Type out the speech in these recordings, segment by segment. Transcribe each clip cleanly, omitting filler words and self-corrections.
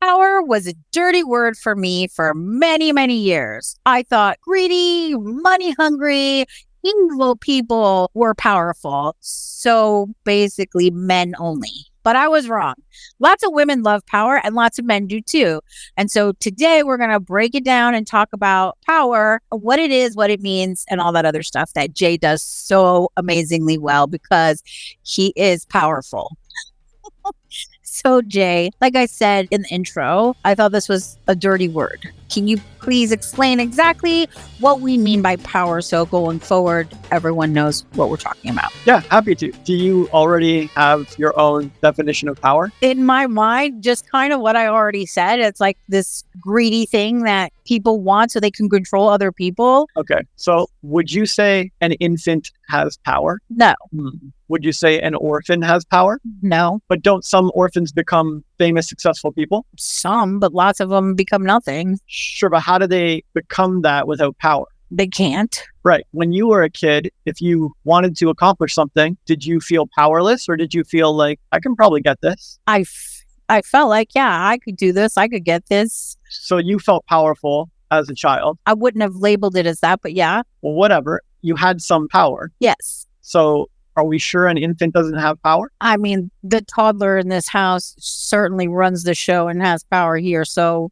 Power was a dirty word for me for many, many years. I thought greedy, money hungry, evil people were powerful. So basically, men only. But I was wrong. Lots of women love power and lots of men do too. And so today we're going to break it down and talk about power, what it is, what it means, and all that other stuff that Jay does so amazingly well because he is powerful. So, Jay, like I said in the intro, I thought this was a dirty word. Can you please explain exactly what we mean by power so going forward, everyone knows what we're talking about? Yeah, happy to. Do you already have your own definition of power? In my mind, just kind of what I already said. It's like this greedy thing that people want so they can control other people. Okay. So would you say an infant has power? No. Would you say an orphan has power? No. But don't some orphans become famous, successful people? Some, but lots of them become nothing. Sure, but how do they become that without power? They can't. Right. When you were a kid, if you wanted to accomplish something, did you feel powerless or did you feel like, I can probably get this? I felt like, yeah, I could do this. I could get this. So you felt powerful as a child. I wouldn't have labeled it as that, but yeah. Well, whatever. You had some power. Yes. So are we sure an infant doesn't have power? I mean, the toddler in this house certainly runs the show and has power here. So,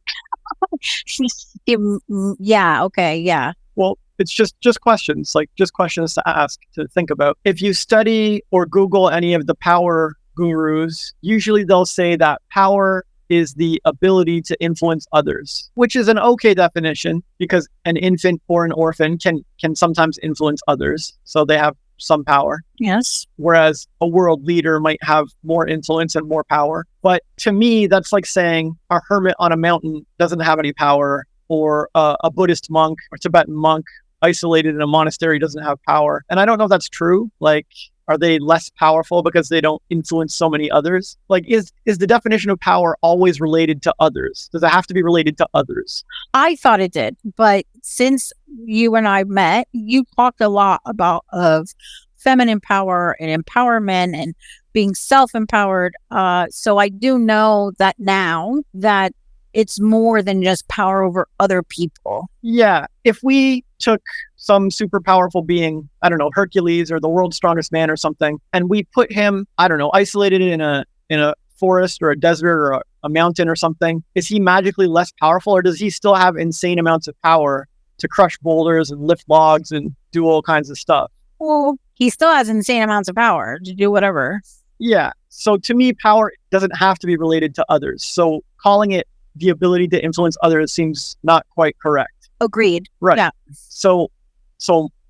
yeah, okay, yeah. Well, it's just questions, just questions to ask, to think about. If you study or Google any of the power gurus, usually they'll say that power is the ability to influence others, which is an okay definition because an infant or an orphan can sometimes influence others. So they have some power. Yes. Whereas a world leader might have more influence and more power. But to me, that's like saying a hermit on a mountain doesn't have any power, or a Buddhist monk or Tibetan monk isolated in a monastery doesn't have power. And I don't know if that's true. Like, are they less powerful because they don't influence so many others? Like, is the definition of power always related to others? Does it have to be related to others? I thought it did. But since you and I met, you talked a lot about of feminine power and empowerment and being self-empowered. So I do know that now that it's more than just power over other people. Yeah. If we took some super powerful being, I don't know, Hercules or the world's strongest man or something, and we put him, I don't know, isolated in a forest or a desert or a mountain or something, is he magically less powerful, or does he still have insane amounts of power to crush boulders and lift logs and do all kinds of stuff? Well, he still has insane amounts of power to do whatever. Yeah. So to me, power doesn't have to be related to others. So calling it the ability to influence others seems not quite correct. Agreed. Right. Yeah. So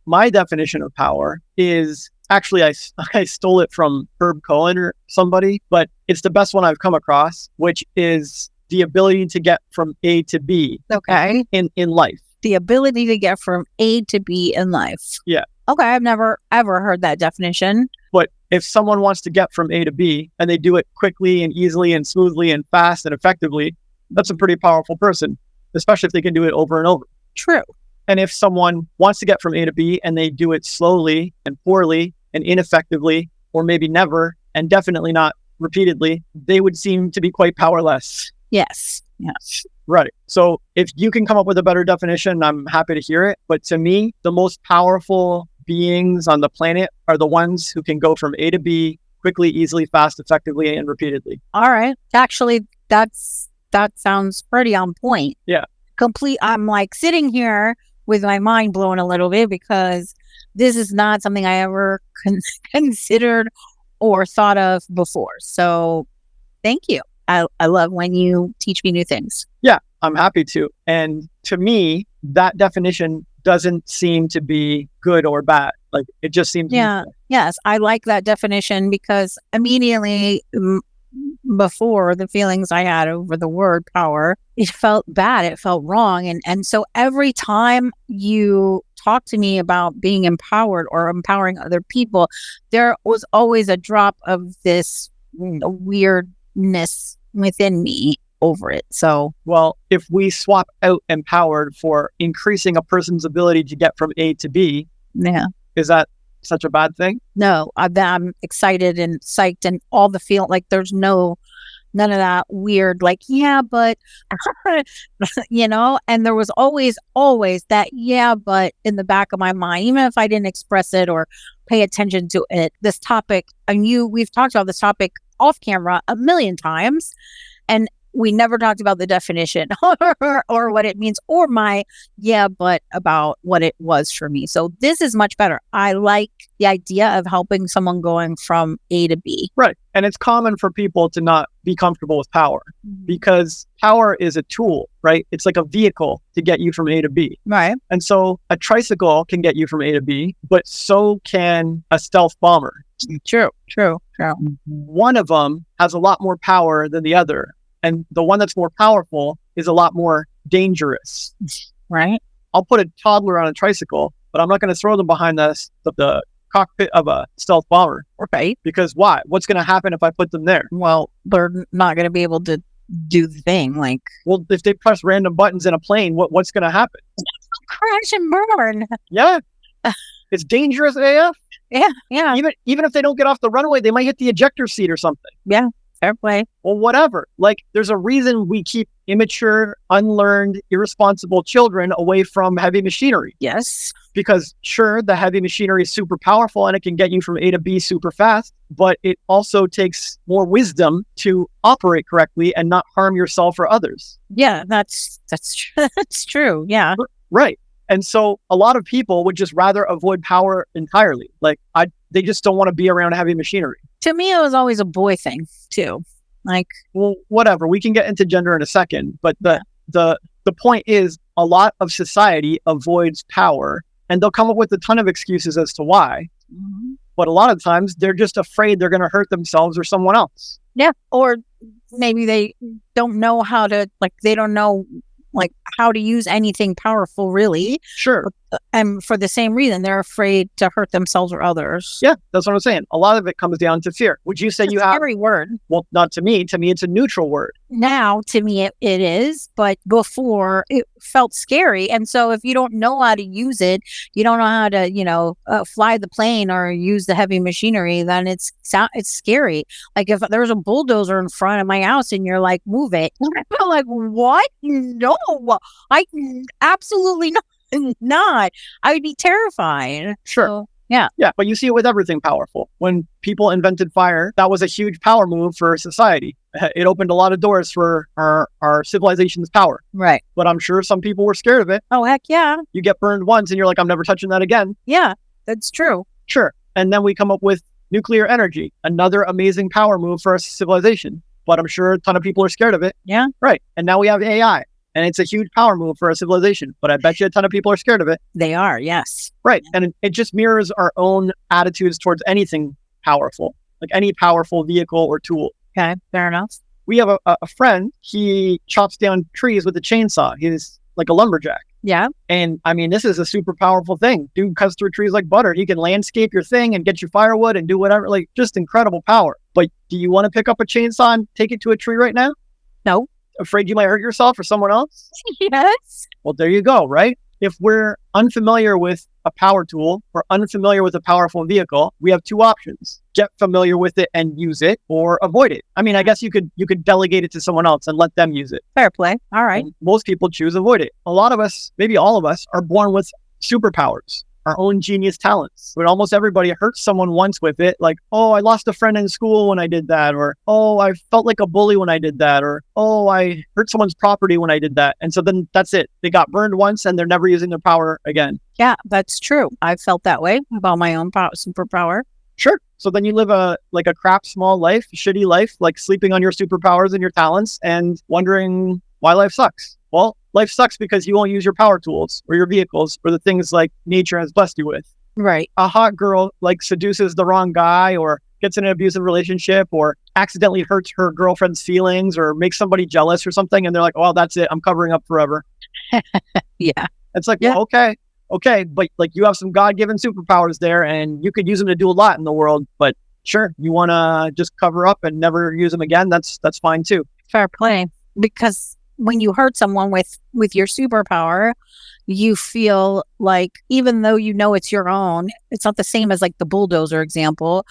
my definition of power is actually, I stole it from Herb Cohen or somebody, but it's the best one I've come across, which is the ability to get from A to B. Okay. In life. The ability to get from A to B in life. Yeah. Okay. I've never ever heard that definition. But if someone wants to get from A to B and they do it quickly and easily and smoothly and fast and effectively, that's a pretty powerful person, especially if they can do it over and over. True. And if someone wants to get from A to B and they do it slowly and poorly and ineffectively, or maybe never, and definitely not repeatedly, they would seem to be quite powerless. Yes. Yes. Right. So if you can come up with a better definition, I'm happy to hear it. But to me, the most powerful beings on the planet are the ones who can go from A to B quickly, easily, fast, effectively, and repeatedly. All right. Actually, that sounds pretty on point. Yeah. I'm like sitting here with my mind blown a little bit because this is not something I ever considered or thought of before. So thank you. I love when you teach me new things. Yeah, I'm happy to. And to me, that definition doesn't seem to be good or bad. Like, it just seems. Yeah. Useful. Yes. I like that definition because immediately before, the feelings I had over the word power, it felt bad. It felt wrong. And so every time you talk to me about being empowered or empowering other people, there was always a drop of this weirdness within me over it. So, well, if we swap out empowered for increasing a person's ability to get from A to B, yeah, is that such a bad thing? No, I'm excited and psyched and all the feel like there's no None of that weird, like, yeah, but, and there was always that, yeah, but in the back of my mind, even if I didn't express it or pay attention to it, this topic, we've talked about this topic off camera a million times. And we never talked about the definition or what it means or my, yeah, but about what it was for me. So this is much better. I like the idea of helping someone going from A to B. Right. And it's common for people to not be comfortable with power because power is a tool, right? It's like a vehicle to get you from A to B. Right. And so a tricycle can get you from A to B, but so can a stealth bomber. True. One of them has a lot more power than the other. And the one that's more powerful is a lot more dangerous. Right. I'll put a toddler on a tricycle, but I'm not going to throw them behind the cockpit of a stealth bomber. Right. Because why? What's going to happen if I put them there? Well, they're not going to be able to do the thing. Like, well, if they press random buttons in a plane, what's going to happen? Crash and burn. Yeah. It's dangerous AF. Yeah. Even if they don't get off the runway, they might hit the ejector seat or something. Yeah. Fair play. Well, whatever. Like, there's a reason we keep immature, unlearned, irresponsible children away from heavy machinery. Yes. Because sure, the heavy machinery is super powerful and it can get you from A to B super fast, but it also takes more wisdom to operate correctly and not harm yourself or others. Yeah, that's true. Yeah. Right. And so a lot of people would just rather avoid power entirely. Like, they just don't want to be around heavy machinery. To me, it was always a boy thing too. Like, well, whatever. We can get into gender in a second, but the point is, a lot of society avoids power, and they'll come up with a ton of excuses as to why. Mm-hmm. But a lot of times, they're just afraid they're going to hurt themselves or someone else. Yeah, or maybe they don't know how to. Like, they don't know how to use anything powerful, really. Sure. And for the same reason, they're afraid to hurt themselves or others. Yeah, that's what I'm saying. A lot of it comes down to fear. Would you say it's you have... Scary word. Well, not to me. To me, it's a neutral word. Now, to me, it is. But before, it felt scary. And so if you don't know how to use it, you don't know how to, fly the plane or use the heavy machinery, then it's scary. Like, if there's a bulldozer in front of my house and you're like, move it. I'm like, what? No, I absolutely not. I would be terrified. Sure. So, yeah. Yeah, but you see it with everything powerful. When people invented fire, that was a huge power move for society. It opened a lot of doors for our civilization's power. Right. But I'm sure some people were scared of it. Oh, heck yeah. You get burned once and you're like, I'm never touching that again. Yeah, that's true. Sure. And then we come up with nuclear energy, another amazing power move for our civilization. But I'm sure a ton of people are scared of it. Yeah. Right. And now we have AI. And it's a huge power move for our civilization. But I bet you a ton of people are scared of it. They are, yes. Right. And it just mirrors our own attitudes towards anything powerful, like any powerful vehicle or tool. Okay, fair enough. We have a friend. He chops down trees with a chainsaw. He's like a lumberjack. Yeah. And I mean, this is a super powerful thing. Dude cuts through trees like butter. He can landscape your thing and get you firewood and do whatever. Like, just incredible power. But do you want to pick up a chainsaw and take it to a tree right now? No. Afraid you might hurt yourself or someone else? Yes. Well, there you go, right? If we're unfamiliar with a power tool or unfamiliar with a powerful vehicle, we have two options: get familiar with it and use it, or avoid it. I mean, I guess you could delegate it to someone else and let them use it. Fair play. All right. And most people choose avoid it. A lot of us, maybe all of us, are born with superpowers, our own genius talents. But almost everybody hurts someone once with it. Like, oh, I lost a friend in school when I did that. Or, oh, I felt like a bully when I did that. Or, oh, I hurt someone's property when I did that. And so then that's it. They got burned once and they're never using their power again. Yeah, that's true. I've felt that way about my own superpower. Sure. So then you live a crap, small life, shitty life, like sleeping on your superpowers and your talents and wondering why life sucks. Well, life sucks because you won't use your power tools or your vehicles or the things like nature has blessed you with. Right. A hot girl like seduces the wrong guy or gets in an abusive relationship or accidentally hurts her girlfriend's feelings or makes somebody jealous or something. And they're like, oh, that's it. I'm covering up forever. Yeah. It's like, yeah. Well, okay. But like, you have some God-given superpowers there and you could use them to do a lot in the world. But sure, you want to just cover up and never use them again. That's fine too. Fair play. Because when you hurt someone with your superpower, you feel like, even though you know it's your own, it's not the same as like the bulldozer example,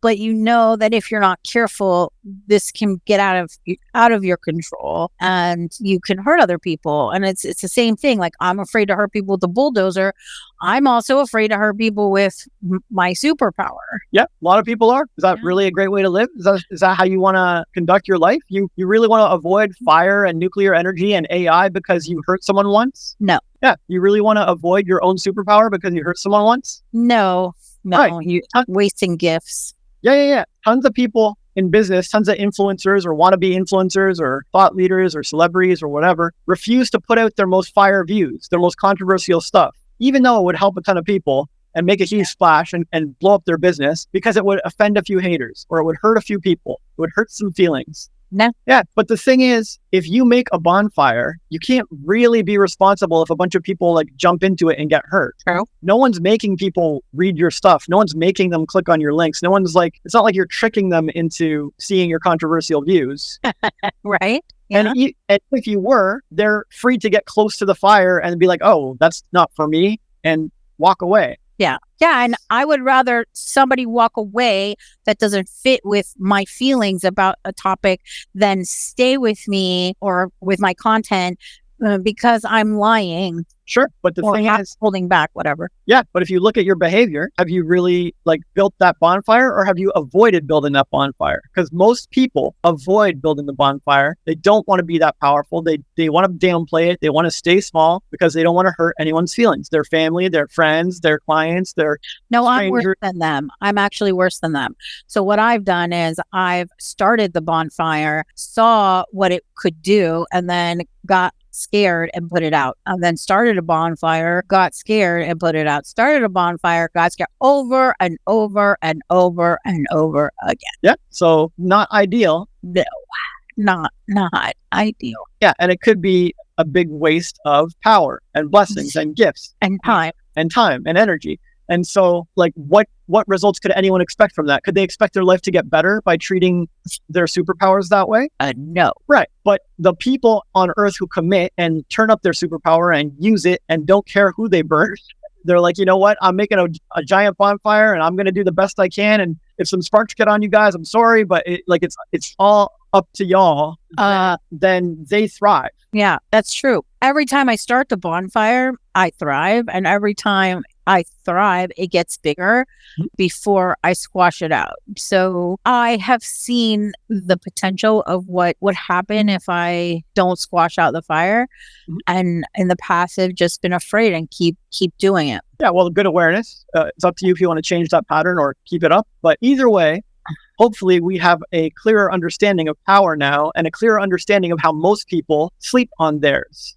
but you know that if you're not careful, this can get out of your control and you can hurt other people. And it's the same thing. Like, I'm afraid to hurt people with the bulldozer. I'm also afraid to hurt people with my superpower. Yeah, a lot of people are. Is that really a great way to live? Is that how you want to conduct your life? You really want to avoid fire and nuclear energy and AI because you hurt someone once? No. Yeah, you really want to avoid your own superpower because you hurt someone once? No, Right. you're wasting gifts. Yeah. Tons of people in business, tons of influencers or wannabe influencers or thought leaders or celebrities or whatever, refuse to put out their most fire views, their most controversial stuff, even though it would help a ton of people and make a huge splash and blow up their business, because it would offend a few haters or it would hurt a few people. It would hurt some feelings. No. Yeah, but the thing is, if you make a bonfire, you can't really be responsible if a bunch of people like jump into it and get hurt. True. No one's making people read your stuff. No one's making them click on your links. No one's like, it's not like you're tricking them into seeing your controversial views. Right. Yeah. And if you were, they're free to get close to the fire and be like, oh, that's not for me, and walk away. Yeah. And I would rather somebody walk away that doesn't fit with my feelings about a topic than stay with me or with my content because I'm lying. Sure. But the thing is, holding back, whatever. Yeah. But if you look at your behavior, have you really like built that bonfire, or have you avoided building that bonfire? Because most people avoid building the bonfire. They don't want to be that powerful. They want to downplay it. They want to stay small because they don't want to hurt anyone's feelings, their family, their friends, their clients, their No, I'm worse than them. I'm actually worse than them. So what I've done is I've started the bonfire, saw what it could do, and then got scared and put it out, and then started a bonfire, got scared and put it out, started a bonfire, got scared, over and over and over and over again. Yeah. So not ideal. No, not ideal. Yeah. And it could be a big waste of power and blessings and gifts and time and energy. And so like what results could anyone expect from that? Could they expect their life to get better by treating their superpowers that way? No. Right. But the people on earth who commit and turn up their superpower and use it and don't care who they burn, they're like, you know what? I'm making a giant bonfire and I'm going to do the best I can. And if some sparks get on you guys, I'm sorry, but it's all up to y'all. Then they thrive. Yeah, that's true. Every time I start the bonfire, I thrive. And every time I thrive, it gets bigger before I squash it out. So I have seen the potential of what would happen if I don't squash out the fire. And in the past, I've just been afraid and keep doing it. Yeah, well, good awareness. It's up to you if you want to change that pattern or keep it up. But either way, hopefully we have a clearer understanding of power now and a clearer understanding of how most people sleep on theirs.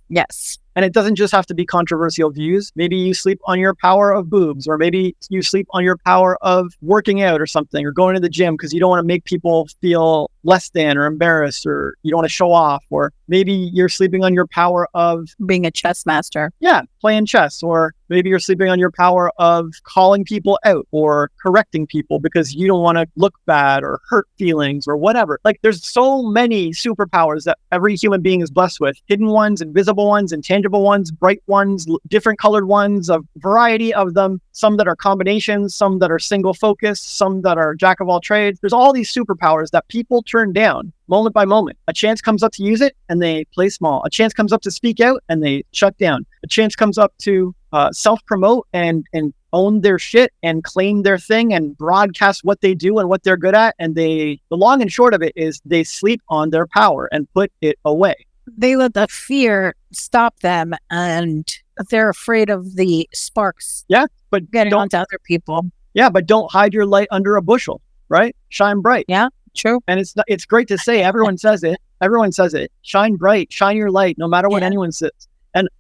Yes. And it doesn't just have to be controversial views. Maybe you sleep on your power of boobs, or maybe you sleep on your power of working out or something, or going to the gym because you don't want to make people feel less than or embarrassed, or you don't want to show off. Or maybe you're sleeping on your power of being a chess master. Yeah, playing chess. Or maybe you're sleeping on your power of calling people out or correcting people because you don't want to look bad or hurt feelings or whatever. Like, there's so many superpowers that every human being is blessed with. Hidden ones, invisible ones, intangible ones, bright ones, different colored ones, a variety of them. Some that are combinations, some that are single focus, some that are jack of all trades. There's all these superpowers that people turn down moment by moment. A chance comes up to use it and they play small. A chance comes up to speak out and they shut down. A chance comes up to self-promote and own their shit and claim their thing and broadcast what they do and what they're good at. And the long and short of it is they sleep on their power and put it away. They let the fear stop them, and they're afraid of the sparks. Yeah, but getting onto other people. Yeah, but don't hide your light under a bushel, right? Shine bright. Yeah, true. And it's great to say. Everyone says it. Everyone says it. Shine bright. Shine your light, no matter what anyone says.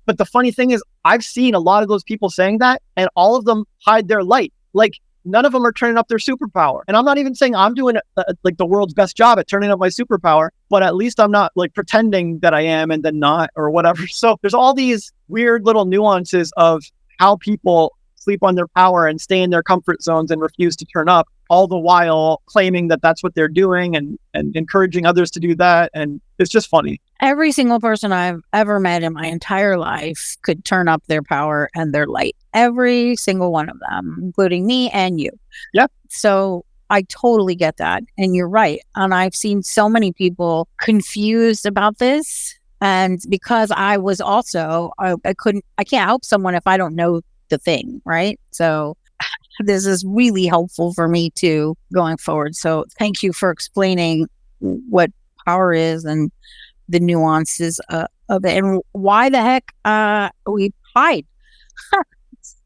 But the funny thing is, I've seen a lot of those people saying that, and all of them hide their light. Like, none of them are turning up their superpower. And I'm not even saying I'm doing like the world's best job at turning up my superpower, but at least I'm not like pretending that I am and then not or whatever. So there's all these weird little nuances of how people sleep on their power and stay in their comfort zones and refuse to turn up, all the while claiming that that's what they're doing and encouraging others to do that. And it's just funny. Every single person I've ever met in my entire life could turn up their power and their light. Every single one of them, including me and you. Yep. So I totally get that. And you're right. And I've seen so many people confused about this. And because I was also, I can't help someone if I don't know the thing, right? So this is really helpful for me too going forward. So thank you for explaining what power is and the nuances of it and why the heck we hide.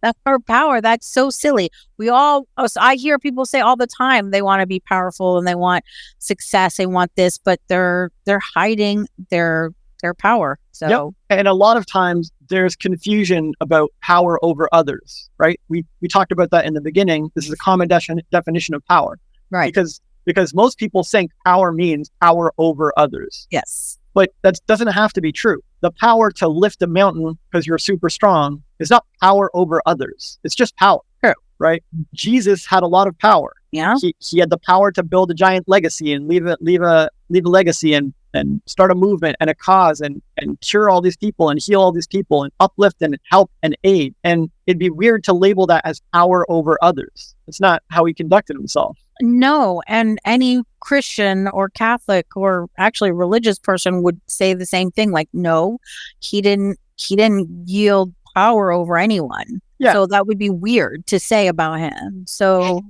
That's our power. That's so silly. I hear people say all the time they want to be powerful and they want success, they want this, but they're hiding their power. So yep. And a lot of times there's confusion about power over others, right? We talked about that in the beginning. This is a common definition of power, right? Because most people think power means power over others. Yes. But that doesn't have to be true. The power to lift a mountain because you're super strong is not power over others. It's just power. True. Right? Jesus had a lot of power. Yeah. He had the power to build a giant legacy and leave a legacy and start a movement and a cause and cure all these people and heal all these people and uplift and help and aid. And it'd be weird to label that as power over others. It's not how he conducted himself. No, and any Christian or Catholic or actually religious person would say the same thing. Like, no, he didn't yield power over anyone. Yeah. So that would be weird to say about him. So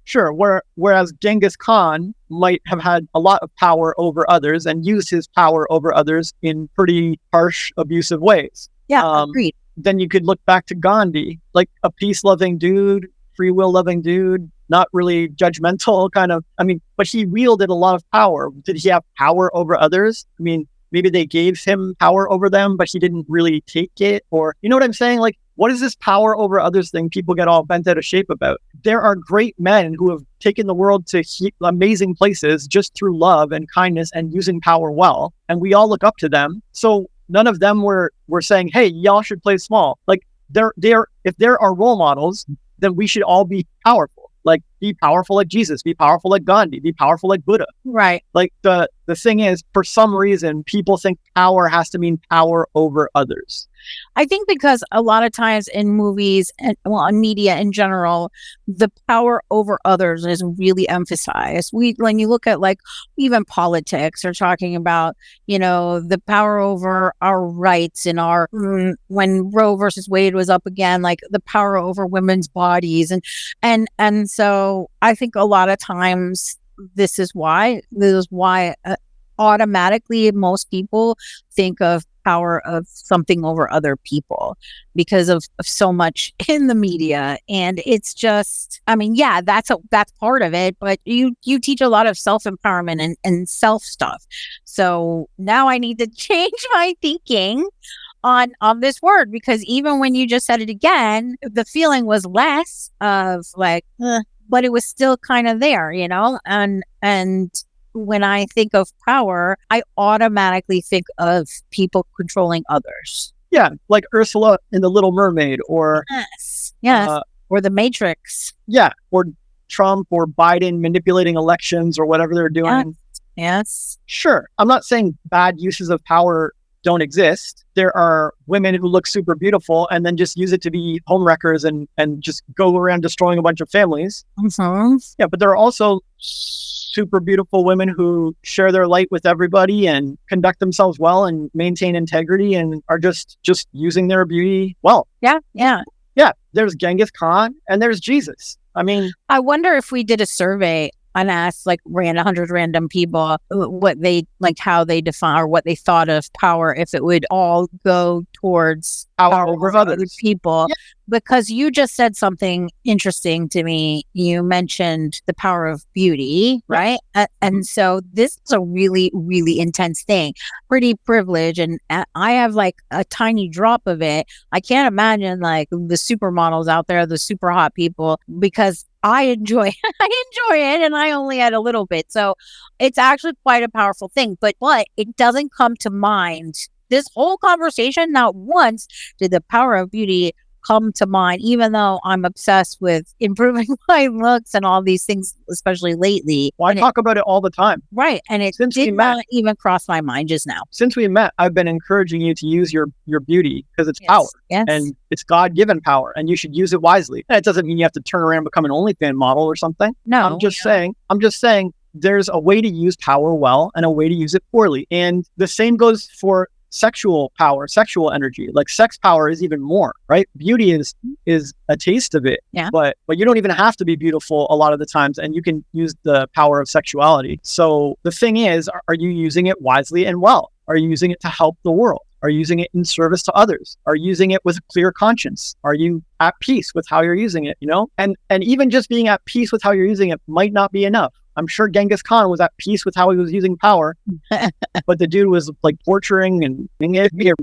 sure. Whereas Genghis Khan might have had a lot of power over others and used his power over others in pretty harsh, abusive ways. Yeah, agreed. Then you could look back to Gandhi, like a peace-loving dude, free will-loving dude, not really judgmental kind of. I mean, but he wielded a lot of power. Did he have power over others? I mean, maybe they gave him power over them, but he didn't really take it. Or, you know what I'm saying? Like, what is this power over others thing people get all bent out of shape about? There are great men who have taken the world to amazing places just through love and kindness and using power well. And we all look up to them. So none of them were saying, hey, y'all should play small. Like, if there are role models, then we should all be powerful. Like, be powerful like Jesus, be powerful like Gandhi, be powerful like Buddha. Right. Like, the thing is, for some reason, people think power has to mean power over others. I think because a lot of times in movies and in media in general, the power over others is really emphasized. When you look at like even politics, or talking about, the power over our rights and when Roe versus Wade was up again, like the power over women's bodies. And so I think a lot of times this is why automatically most people think of power of something over other people because of so much in the media. And it's just, I mean, yeah, that's part of it, but you teach a lot of self-empowerment and self stuff. So now I need to change my thinking on this word, because even when you just said it again, the feeling was less of like, but it was still kind of there, and when I think of power, I automatically think of people controlling others. Yeah, like Ursula in The Little Mermaid, or yes, or The Matrix. Yeah, or Trump or Biden manipulating elections or whatever they're doing. Yes. Sure, I'm not saying bad uses of power don't exist. There are women who look super beautiful and then just use it to be homewreckers and just go around destroying a bunch of families. Mm-hmm. Yeah, but there are also super beautiful women who share their light with everybody and conduct themselves well and maintain integrity and are just using their beauty well. Yeah. Yeah, there's Genghis Khan and there's Jesus. I mean, I wonder if we did a survey and asked like 100 random people what they like, how they define or what they thought of power, if it would all go towards power over other people. Yeah. Because you just said something interesting to me. You mentioned the power of beauty, right? And so this is a really, really intense thing. Pretty privileged, and I have like a tiny drop of it. I can't imagine like the supermodels out there, the super hot people, because I enjoy it, and I only had a little bit. So it's actually quite a powerful thing. But it doesn't come to mind. This whole conversation, not once did the power of beauty come to mind, even though I'm obsessed with improving my looks and all these things, especially lately. Well, I talk about it all the time. Right. And it did not even cross my mind just now. Since we met, I've been encouraging you to use your beauty because it's power. Yes. And it's God-given power, and you should use it wisely. And it doesn't mean you have to turn around and become an OnlyFans model or something. No. I'm just saying there's a way to use power well and a way to use it poorly. And the same goes for sexual power, sexual energy. Like sex power is even more, right? Beauty is a taste of it. Yeah. But you don't even have to be beautiful a lot of the times, and you can use the power of sexuality. So the thing is, are you using it wisely and well? Are you using it to help the world? Are you using it in service to others? Are you using it with a clear conscience? Are you at peace with how you're using it, you know? And even just being at peace with how you're using it might not be enough. I'm sure Genghis Khan was at peace with how he was using power, but the dude was like torturing and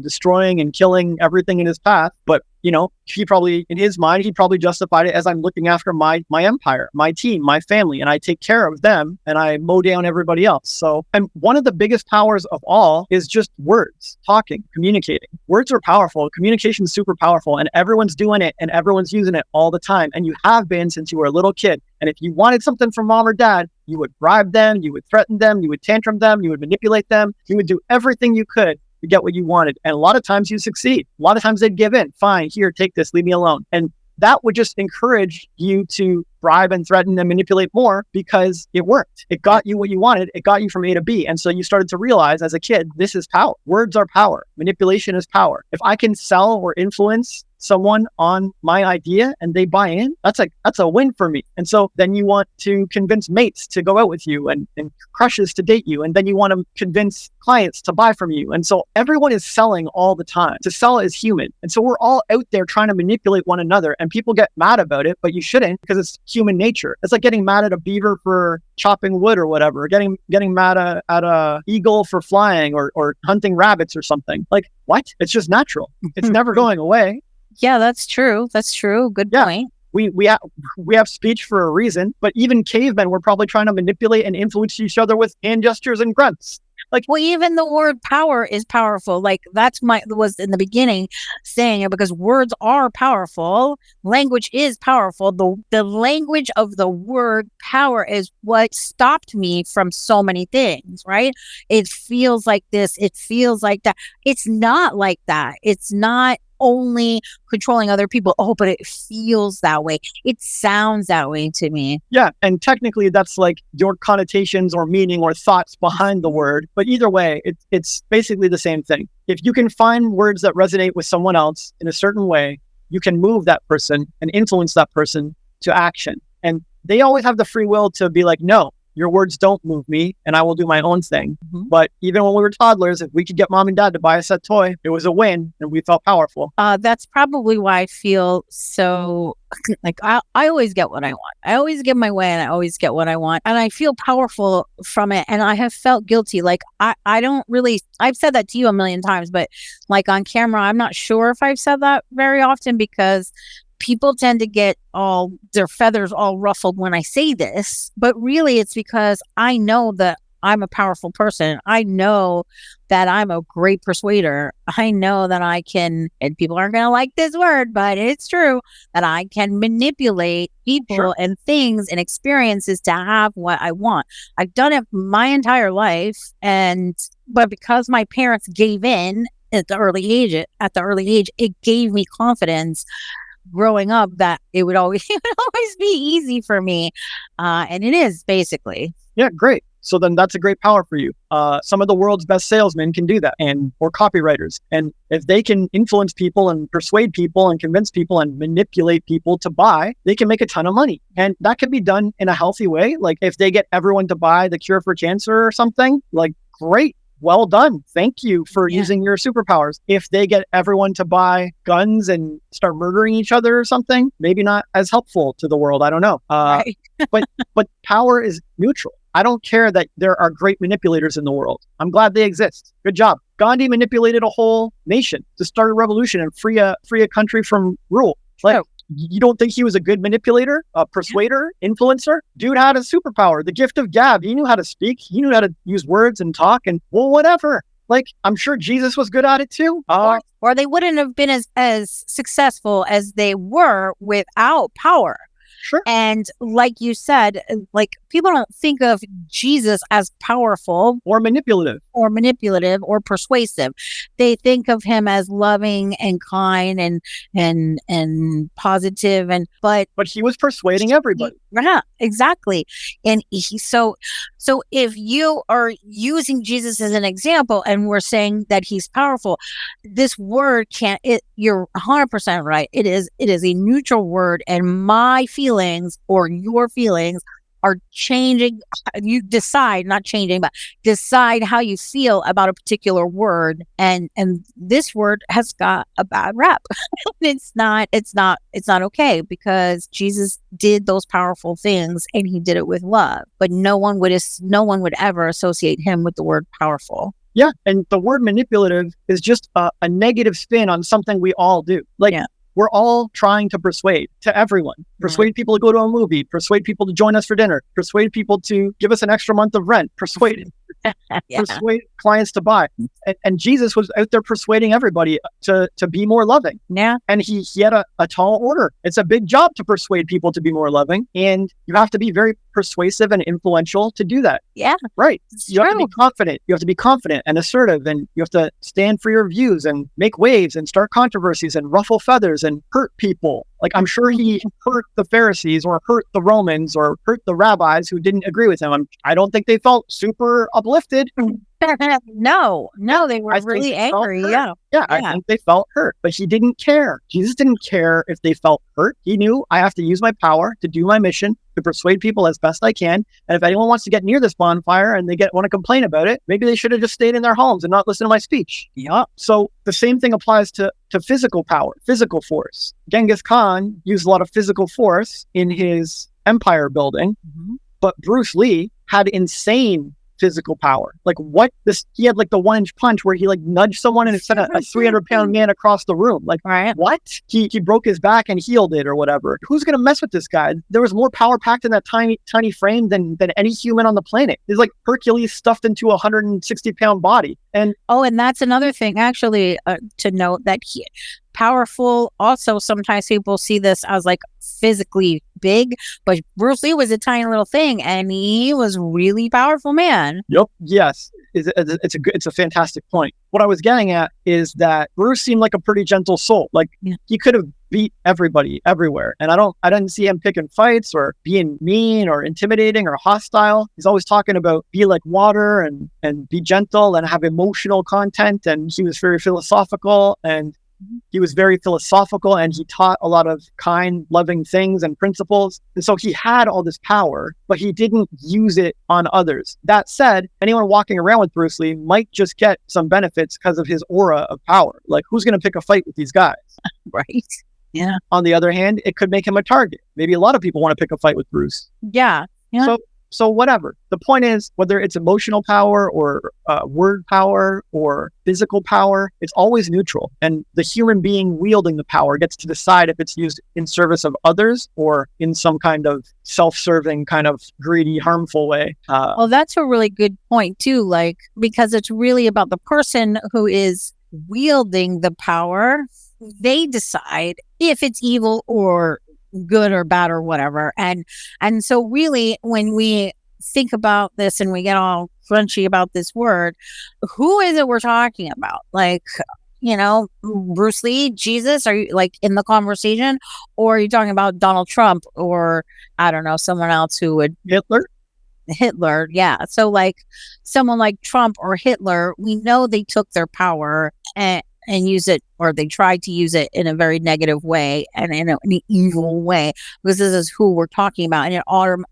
destroying and killing everything in his path. But, you know, he probably, in his mind, he probably justified it as I'm looking after my empire, my team, my family, and I take care of them and I mow down everybody else. So, and one of the biggest powers of all is just words, talking, communicating. Words are powerful. Communication is super powerful, and everyone's doing it and everyone's using it all the time. And you have been since you were a little kid. And if you wanted something from mom or dad, you would bribe them, you would threaten them, you would tantrum them, you would manipulate them, you would do everything you could to get what you wanted. And a lot of times you succeed. A lot of times they'd give in. Fine, here, take this, leave me alone. And that would just encourage you to bribe and threaten and manipulate more because it worked. It got you what you wanted. It got you from A to B. And so you started to realize as a kid, this is power. Words are power. Manipulation is power. If I can sell or influence someone on my idea and they buy in, that's a win for me. And so then you want to convince mates to go out with you and crushes to date you. And then you want to convince clients to buy from you. And so everyone is selling all the time. To sell is human. And so we're all out there trying to manipulate one another, and people get mad about it, but you shouldn't, because it's human nature. It's like getting mad at a beaver for chopping wood or whatever, getting mad at a eagle for flying or hunting rabbits or something. Like, what? It's just natural. It's never going away. Yeah, that's true. That's true. Good point. We have speech for a reason, but even cavemen were probably trying to manipulate and influence each other with hand gestures and grunts. Like, well, even the word power is powerful. Like was in the beginning saying it, because words are powerful. Language is powerful. The language of the word power is what stopped me from so many things, right? It feels like this. It feels like that. It's not like that. It's not only controlling other people. Oh, but it feels that way. It sounds that way to me. Yeah. And technically that's like your connotations or meaning or thoughts behind the word. But either way, it's basically the same thing. If you can find words that resonate with someone else in a certain way, you can move that person and influence that person to action. And they always have the free will to be like, no, your words don't move me and I will do my own thing. Mm-hmm. But even when we were toddlers, if we could get mom and dad to buy us that toy, it was a win and we felt powerful. That's probably why I feel so like I always get what I want. I always get my way and I always get what I want. And I feel powerful from it. And I have felt guilty. Like I don't really, I've said that to you a million times, but like on camera, I'm not sure if I've said that very often, because people tend to get all their feathers all ruffled when I say this, but really it's because I know that I'm a powerful person. I know that I'm a great persuader. I know that I can, and people aren't going to like this word, but it's true, that I can manipulate people and things and experiences to have what I want. I've done it my entire life. But because my parents gave in at the early age, it gave me confidence growing up that it would always be easy for me. And it is, basically. Yeah, great. So then that's a great power for you. Some of the world's best salesmen can do that, or copywriters. And if they can influence people and persuade people and convince people and manipulate people to buy, they can make a ton of money. And that can be done in a healthy way. Like if they get everyone to buy the cure for cancer or something, like great. Well done. Thank you for using your superpowers. If they get everyone to buy guns and start murdering each other or something, maybe not as helpful to the world. I don't know. Right. but power is neutral. I don't care that there are great manipulators in the world. I'm glad they exist. Good job. Gandhi manipulated a whole nation to start a revolution and free a country from rule. Like, you don't think he was a good manipulator, a persuader, influencer? Dude had a superpower, the gift of gab. He knew how to speak. He knew how to use words and talk and, well, whatever. Like, I'm sure Jesus was good at it too. Or they wouldn't have been as successful as they were without power. Sure. And like you said, like people don't think of Jesus as powerful or manipulative or persuasive. They think of him as loving and kind and positive, but he was persuading everybody. Yeah, exactly. And so if you are using Jesus as an example and we're saying that he's powerful, this word you're 100% right. It is a neutral word, and my feelings or your feelings are changing. You decide, not changing, but decide how you feel about a particular word. And this word has got a bad rep. It's not okay, because Jesus did those powerful things and he did it with love, but no one would ever associate him with the word powerful. Yeah. And the word manipulative is just a negative spin on something we all do. We're all trying to persuade to everyone. Persuade people to go to a movie, persuade people to join us for dinner, persuade people to give us an extra month of rent, persuade clients to buy. And Jesus was out there persuading everybody to be more loving. Yeah. And he had a tall order. It's a big job to persuade people to be more loving. And you have to be very persuasive and influential to do that. Yeah. Right. You have to be confident. You have to be confident and assertive, and you have to stand for your views and make waves and start controversies and ruffle feathers and hurt people. Like, I'm sure he hurt the Pharisees or hurt the Romans or hurt the rabbis who didn't agree with him. I don't think they felt super uplifted. No, they were really angry. Yeah, I think they felt hurt, but he didn't care. Jesus didn't care if they felt hurt. He knew, I have to use my power to do my mission, to persuade people as best I can. And if anyone wants to get near this bonfire and they want to complain about it, maybe they should have just stayed in their homes and not listen to my speech. Yeah. So the same thing applies to physical power, physical force. Genghis Khan used a lot of physical force in his empire building, but Bruce Lee had insane physical power. He had like the 1-inch punch where he like nudged someone and it sent a 300-pound man across the room. Like, what? He broke his back and healed it or whatever. Who's going to mess with this guy? There was more power packed in that tiny frame than any human on the planet. It's like Hercules stuffed into a 160-pound body. And that's another thing actually to note, that powerful. Also, sometimes people see this as like physically big, but Bruce Lee was a tiny little thing and he was really powerful man. Yep. Yes. It's a fantastic point. What I was getting at is that Bruce seemed like a pretty gentle soul. Like, he could have beat everybody everywhere. And I didn't see him picking fights or being mean or intimidating or hostile. He's always talking about be like water and be gentle and have emotional content. And he was very philosophical and he taught a lot of kind, loving things and principles. And so he had all this power, but he didn't use it on others. That said, anyone walking around with Bruce Lee might just get some benefits because of his aura of power. Like, who's going to pick a fight with these guys? Right. Yeah. On the other hand, it could make him a target. Maybe a lot of people want to pick a fight with Bruce. Yeah. So whatever. The point is, whether it's emotional power or word power or physical power, it's always neutral. And the human being wielding the power gets to decide if it's used in service of others or in some kind of self-serving, kind of greedy, harmful way. Well, that's a really good point too, like, because it's really about the person who is wielding the power. They decide if it's evil or good or bad or whatever. And so really, when we think about this and we get all crunchy about this word, who is it we're talking about? Like, Bruce Lee, Jesus, are you like in the conversation, or are you talking about Donald Trump or I don't know, someone else who would Hitler? Yeah. So like someone like Trump or Hitler, we know they took their power and use it, or they tried to use it in a very negative way and in an evil way, because this is who we're talking about, and it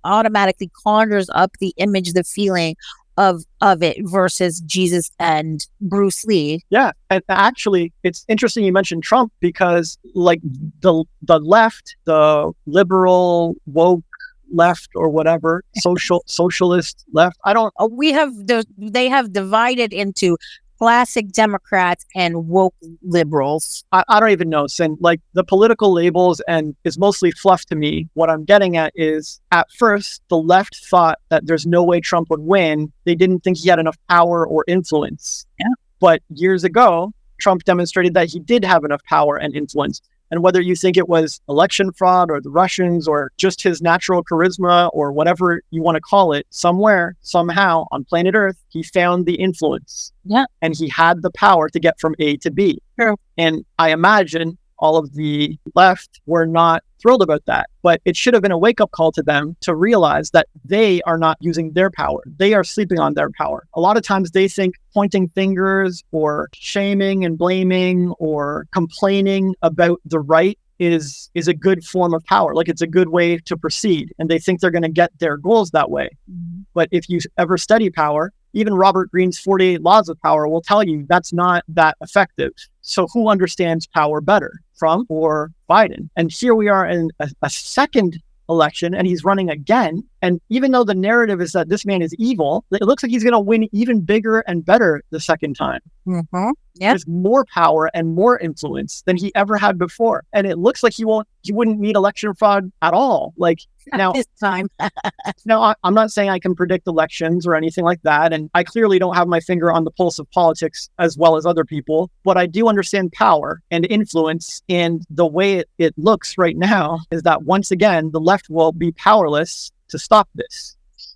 automatically conjures up the image, the feeling of it, versus Jesus and Bruce Lee. Yeah, and actually, it's interesting you mentioned Trump, because like the left, the liberal woke left or whatever, socialist left. They have divided into classic Democrats and woke liberals. I don't even know. And like the political labels and is mostly fluff to me. What I'm getting at is, at first, the left thought that there's no way Trump would win. They didn't think he had enough power or influence. Yeah. But years ago, Trump demonstrated that he did have enough power and influence. And whether you think it was election fraud or the Russians or just his natural charisma or whatever you want to call it, somewhere, somehow on planet Earth, he found the influence. Yeah. And he had the power to get from A to B. True. And I imagine all of the left were not thrilled about that. But it should have been a wake-up call to them to realize that they are not using their power. They are sleeping on their power. A lot of times they think pointing fingers or shaming and blaming or complaining about the right is a good form of power. Like it's a good way to proceed. And they think they're going to get their goals that way. Mm-hmm. But if you ever study power, even Robert Greene's 48 Laws of Power will tell you that's not that effective. So who understands power better, Trump or Biden? And here we are in a second election and he's running again. And even though the narrative is that this man is evil, it looks like he's going to win even bigger and better the second time. Mm-hmm. Yeah. There's more power and more influence than he ever had before. And it looks like he wouldn't need election fraud at all. Like now, this time. now, I'm not saying I can predict elections or anything like that. And I clearly don't have my finger on the pulse of politics as well as other people. But I do understand power and influence. And the way it looks right now is that once again, the left will be powerless to stop this.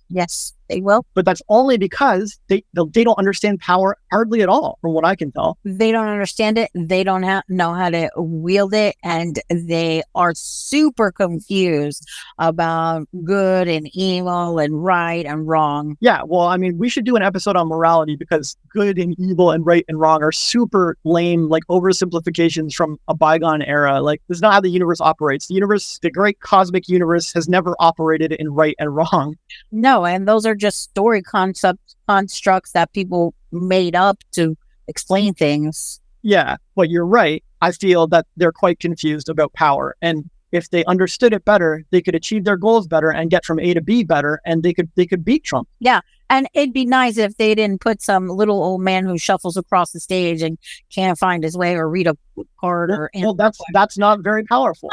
Yes, they will. But that's only because they don't understand power hardly at all, from what I can tell. They don't understand it. They don't know how to wield it. And they are super confused about good and evil and right and wrong. Yeah, well, I mean, we should do an episode on morality because good and evil and right and wrong are super lame, like oversimplifications from a bygone era. Like, this is not how the universe operates. The great cosmic universe has never operated in right and wrong. No, and those are just story constructs that people made up to explain things. Yeah, but you're right. I feel that they're quite confused about power. And if they understood it better, they could achieve their goals better and get from A to B better, and they could beat Trump. Yeah, and it'd be nice if they didn't put some little old man who shuffles across the stage and can't find his way or read a card or. Well, that's not very powerful.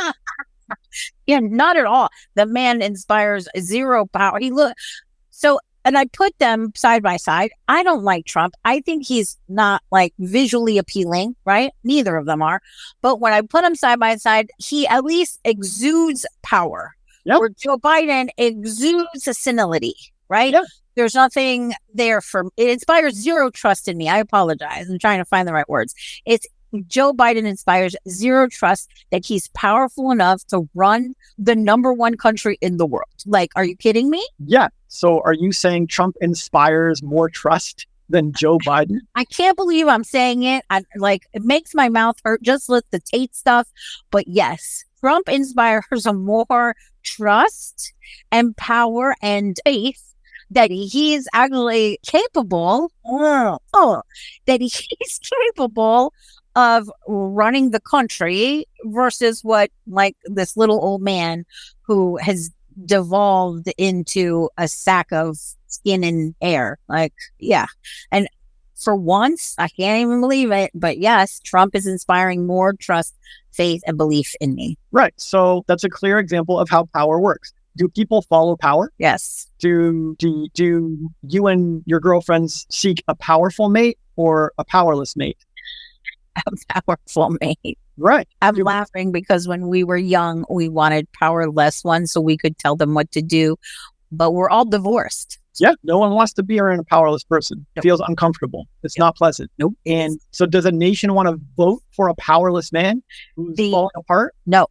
Yeah, not at all. The man inspires zero power. And I put them side by side. I don't like Trump. I think he's not like visually appealing, right? Neither of them are. But when I put him side by side, he at least exudes power. Yep. Where Joe Biden exudes a senility, right? Yep. There's nothing there it inspires zero trust in me. I apologize. I'm trying to find the right words. Joe Biden inspires zero trust that he's powerful enough to run the number one country in the world. Like, are you kidding me? Yeah. So are you saying Trump inspires more trust than Joe Biden? I can't believe I'm saying it. It makes my mouth hurt just with the Tate stuff. But yes, Trump inspires more trust and power and faith that he's actually capable, of running the country versus what like this little old man who has devolved into a sack of skin and air. Like, yeah. And for once, I can't even believe it, but yes, Trump is inspiring more trust, faith, and belief in me. Right. So that's a clear example of how power works. Do people follow power? Yes. Do you and your girlfriends seek a powerful mate or a powerless mate? A powerful mate. Right. I'm laughing because when we were young, we wanted powerless ones so we could tell them what to do, but we're all divorced. Yeah, no one wants to be around a powerless person. It feels uncomfortable. It's not pleasant. Nope. And so does a nation want to vote for a powerless man who's falling apart? No.